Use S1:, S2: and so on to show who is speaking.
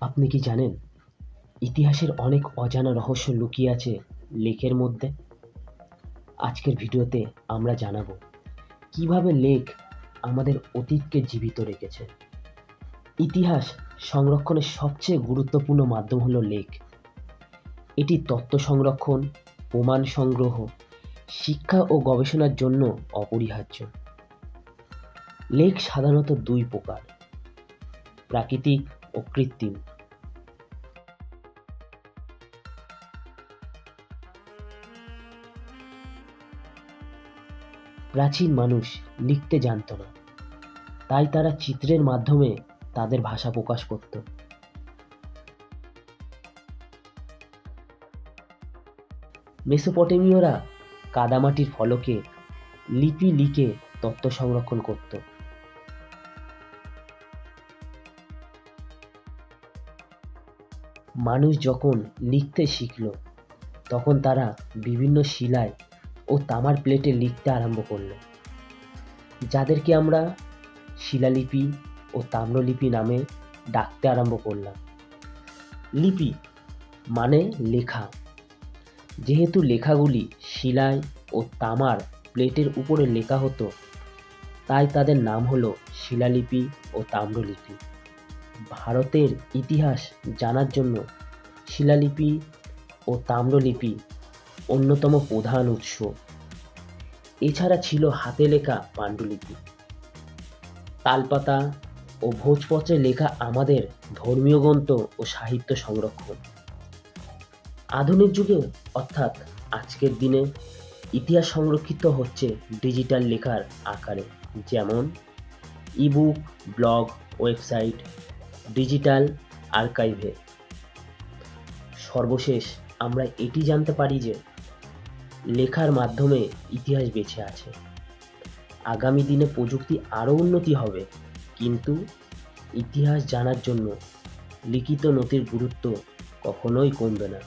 S1: আপনি কি জানেন ইতিহাসের অনেক অজানা রহস্য লুকিয়ে আছে লেখের মধ্যে? আজকের ভিডিওতে আমরা জানাবো কিভাবে লেখ আমাদের অতীতকে জীবিত রেখেছে। ইতিহাস সংরক্ষণের সবচেয়ে গুরুত্বপূর্ণ মাধ্যম হলো লেখ। এটি তথ্য সংরক্ষণ, প্রমাণ সংগ্রহ, শিক্ষা ও গবেষণার জন্য অপরিহার্য। লেখ সাধারণত দুই প্রকার: প্রাকৃতিক ও কৃত্রিম। প্রাচীন মানুষ লিখতে জানত না, তাই তারা চিত্রের মাধ্যমে তাদের ভাষা প্রকাশ করত। মেসোপটেমীয়রা কাদামাটির ফলকে লিপি লিখে তথ্য সংরক্ষণ করত। মানুষ যখন লিখতে শিখল, তখন তারা বিভিন্ন শিলায় ও তামার প্লেটে লিখতে আরম্ভ করলো, যাদেরকে আমরা শিলালিপি ও তাম্রলিপি নামে ডাকতে আরম্ভ করলাম। লিপি মানে লেখা। যেহেতু লেখাগুলি শিলায় ও তামার প্লেটের উপরে লেখা হতো, তাই তাদের নাম হলো শিলালিপি ও তাম্রলিপি। ভারতের ইতিহাস জানার জন্য শিলালিপি ও তাম্রলিপি অন্যতম প্রধান উৎস। এছাড়া ছিল হাতে লেখা পাণ্ডুলিপি। তালপাতা ও ভোজপত্রে লেখা আমাদের ধর্মীয় গ্রন্থ ও সাহিত্য সংরক্ষণ। আধুনিক যুগে অর্থাৎ আজকের দিনে ইতিহাস সংরক্ষিত হচ্ছে ডিজিটাল লেখার আকারে, যেমন ইবুক, ব্লগ, ওয়েবসাইট, ডিজিটাল আর্কাইভে। সর্বশেষ আমরা এটি জানতে পারি যে লেখার মাধ্যমে ইতিহাস বেঁচে আছে। আগামী দিনে প্রযুক্তি আরও উন্নতি হবে, কিন্তু ইতিহাস জানার জন্য লিখিত নথির গুরুত্ব কখনোই কমবে না।